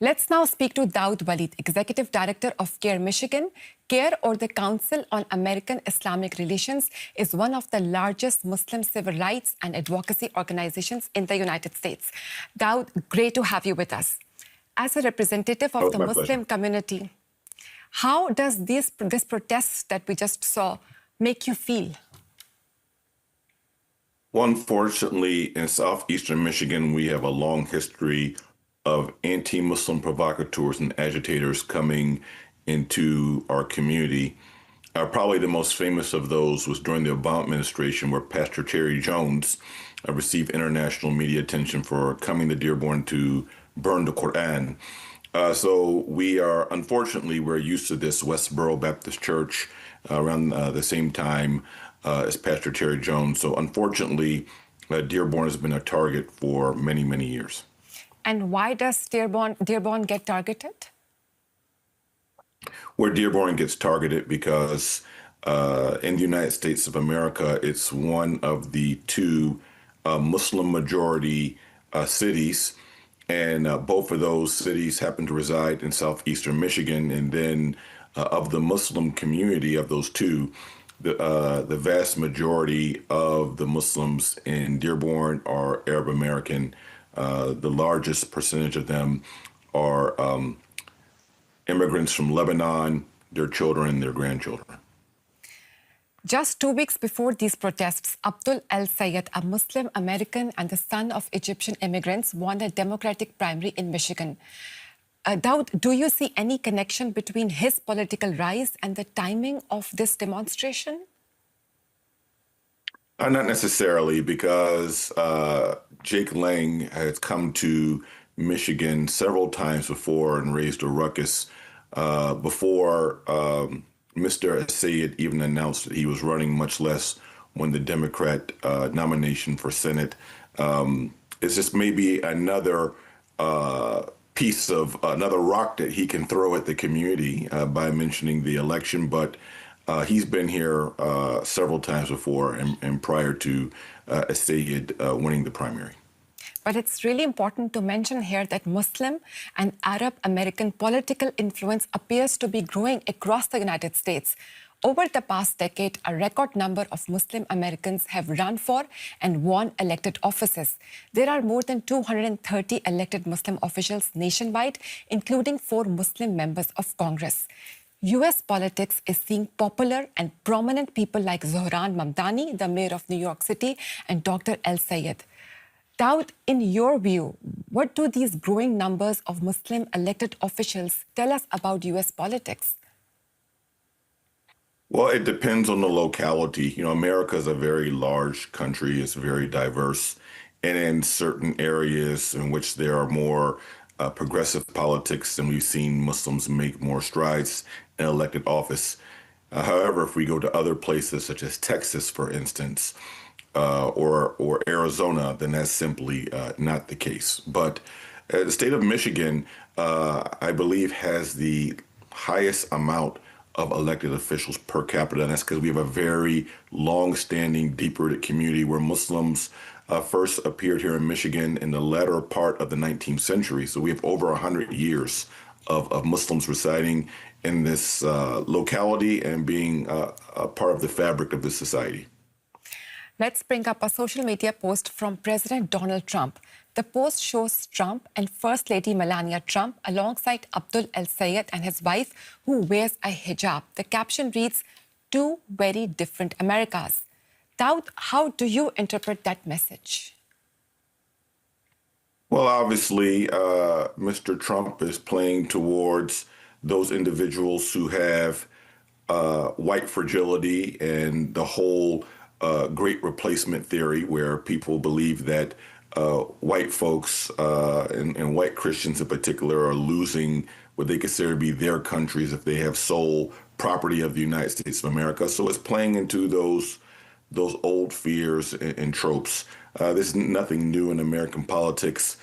Let's now speak to Dawud Walid, Executive Director of CAIR Michigan. CAIR, or the Council on American-Islamic Relations, is one of the largest Muslim civil rights and advocacy organizations in the United States. Dawud, great to have you with us. As a representative of the Muslim community, how does this protest that we just saw make you feel? Well, unfortunately, in southeastern Michigan, we have a long history of anti-Muslim provocateurs and agitators coming into our community. Probably the most famous of those was during the Obama administration, where Pastor Terry Jones received international media attention for coming to Dearborn to burn the Quran. So we are, unfortunately, we're used to this. Westboro Baptist Church around the same time as Pastor Terry Jones. So unfortunately, Dearborn has been a target for many, many years. And why does Dearborn get targeted? Where Dearborn gets targeted because in the United States of America, it's one of the two Muslim majority cities. And both of those cities happen to reside in southeastern Michigan. And then of the Muslim community of those two, the vast majority of the Muslims in Dearborn are Arab American. The largest percentage of them are immigrants from Lebanon, their children, and their grandchildren. Just 2 weeks before these protests, Abdul El-Sayed, a Muslim American and the son of Egyptian immigrants, won a Democratic primary in Michigan. Dawud, do you see any connection between his political rise and the timing of this demonstration? Not necessarily, because Jake Lang has come to Michigan several times before and raised a ruckus before Mr. Sayed even announced that he was running, much less won the Democrat nomination for Senate. It's just maybe another piece of another rock that he can throw at the community by mentioning the election. But he's been here several times before and prior to Sayed winning the primary. But it's really important to mention here that Muslim and Arab American political influence appears to be growing across the United States. Over the past decade, a record number of Muslim Americans have run for and won elected offices. There are more than 230 elected Muslim officials nationwide, including 4 Muslim members of Congress. U.S. politics is seeing popular and prominent people like Zohran Mamdani, the mayor of New York City, and Dr. El-Sayed. Dawud, in your view, what do these growing numbers of Muslim elected officials tell us about U.S. politics? Well, it depends on the locality. You know, America is a very large country. It's very diverse. And in certain areas in which there are more progressive politics, and we've seen Muslims make more strides in elected office. However, if we go to other places, such as Texas, for instance, or Arizona, then that's simply not the case. But the state of Michigan, I believe, has the highest amount of elected officials per capita. And that's because we have a very long-standing, deep-rooted community where Muslims first appeared here in Michigan in the latter part of the 19th century. So we have over 100 years of Muslims residing in this locality and being a part of the fabric of this society. Let's bring up a social media post from President Donald Trump. The post shows Trump and First Lady Melania Trump alongside Abdul El-Sayed and his wife, who wears a hijab. The caption reads, "Two very different Americas." Dawud, how do you interpret that message? Well, obviously, Mr. Trump is playing towards those individuals who have white fragility and the whole great replacement theory, where people believe that white folks and white Christians in particular are losing what they consider to be their countries if they have sole property of the United States of America. So it's playing into those old fears and tropes. There's nothing new in American politics.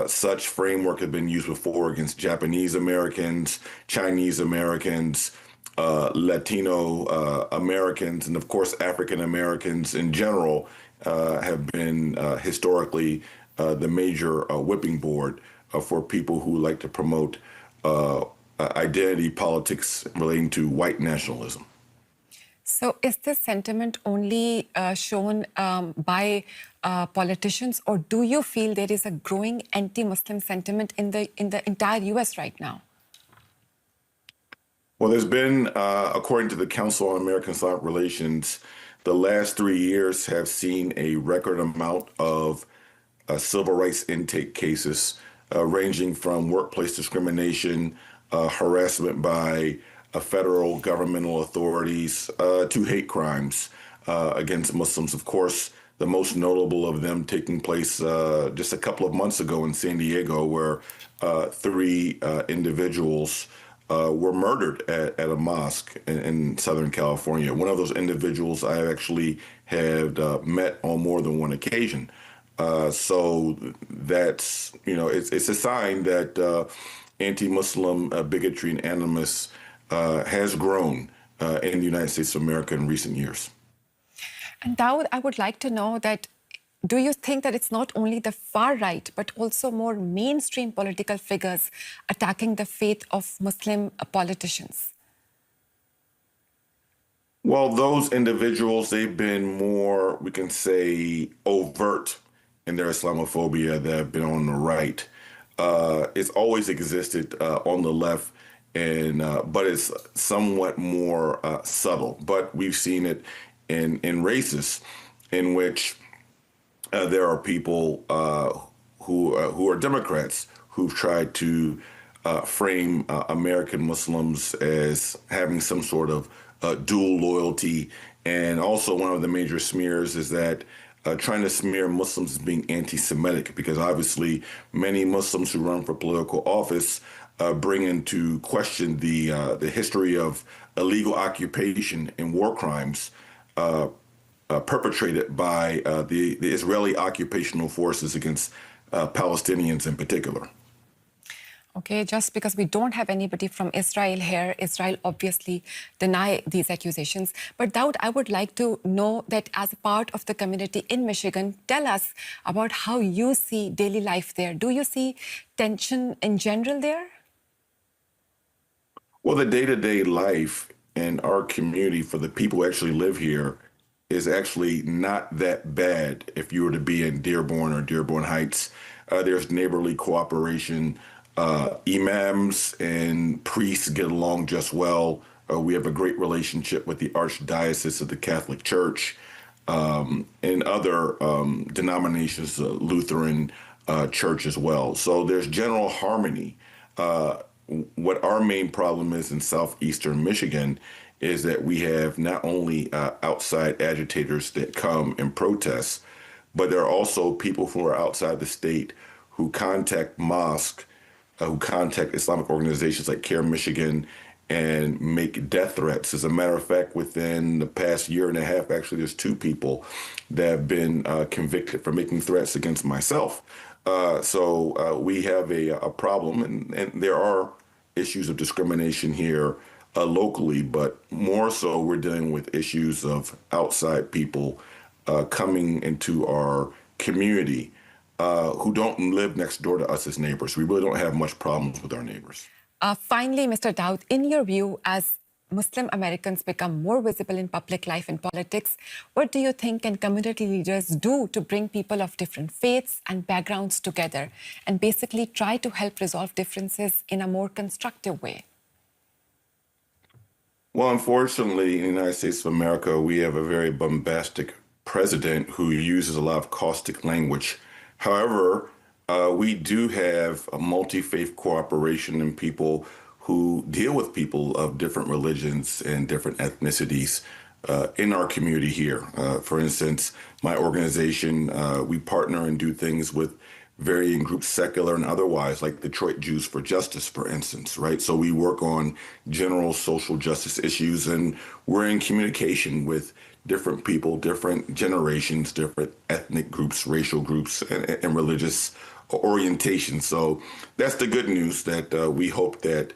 Such framework has been used before against Japanese Americans, Chinese Americans, Latino Americans, and of course African Americans in general have been historically the major whipping board for people who like to promote identity politics relating to white nationalism. So is this sentiment only shown by politicians, or do you feel there is a growing anti-Muslim sentiment in the entire US right now? Well, there's been, according to the Council on American-Islamic Relations, the last 3 years have seen a record amount of civil rights intake cases, ranging from workplace discrimination, harassment by federal governmental authorities, to hate crimes against Muslims. Of course, the most notable of them taking place just a couple of months ago in San Diego, where three individuals were murdered at a mosque in Southern California. One of those individuals I actually had met on more than one occasion. So that's, it's a sign that anti-Muslim bigotry and animus has grown in the United States of America in recent years. And Dawud, I would like to know that, do you think that it's not only the far right, but also more mainstream political figures attacking the faith of Muslim politicians? Well, those individuals, they've been more, we can say, overt in their Islamophobia that have been on the right. It's always existed on the left, and but it's somewhat more subtle. But we've seen it in races in which there are people who are Democrats who've tried to frame American Muslims as having some sort of dual loyalty. And also one of the major smears is that trying to smear Muslims as being anti-Semitic, because obviously many Muslims who run for political office bring into question the history of illegal occupation and war crimes perpetrated by the Israeli occupational forces against Palestinians in particular. Okay, just because we don't have anybody from Israel here, Israel obviously deny these accusations. But Dawud, I would like to know that as a part of the community in Michigan, tell us about how you see daily life there. Do you see tension in general there? Well, the day-to-day life in our community for the people who actually live here is actually not that bad if you were to be in Dearborn or Dearborn Heights. There's neighborly cooperation. Imams and priests get along just well. We have a great relationship with the Archdiocese of the Catholic Church and other denominations, Lutheran Church as well. So there's general harmony. What our main problem is in southeastern Michigan is that we have not only outside agitators that come and protest, but there are also people who are outside the state who contact mosques, who contact Islamic organizations like CAIR Michigan and make death threats. As a matter of fact, within the past year and a half, actually, there's two people that have been convicted for making threats against myself. So we have a problem, and there are issues of discrimination here locally, but more so we're dealing with issues of outside people coming into our community who don't live next door to us as neighbors. We really don't have much problems with our neighbors. Finally, Mr. Dawud, in your view, as Muslim Americans become more visible in public life and politics, what do you think can community leaders do to bring people of different faiths and backgrounds together and basically try to help resolve differences in a more constructive way? Well, unfortunately, in the United States of America, we have a very bombastic president who uses a lot of caustic language. However, we do have a multi-faith cooperation and people who deal with people of different religions and different ethnicities in our community here. For instance, my organization, we partner and do things with varying groups, secular and otherwise, like Detroit Jews for Justice, for instance, right? So we work on general social justice issues, and we're in communication with different people, different generations, different ethnic groups, racial groups, and religious orientation. So that's the good news, that we hope that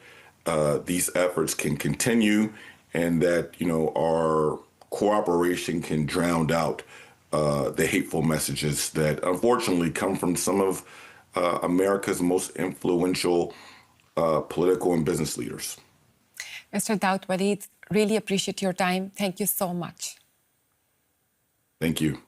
these efforts can continue and that, our cooperation can drown out the hateful messages that unfortunately come from some of America's most influential political and business leaders. Mr. Dawud, Walid, really appreciate your time. Thank you so much. Thank you.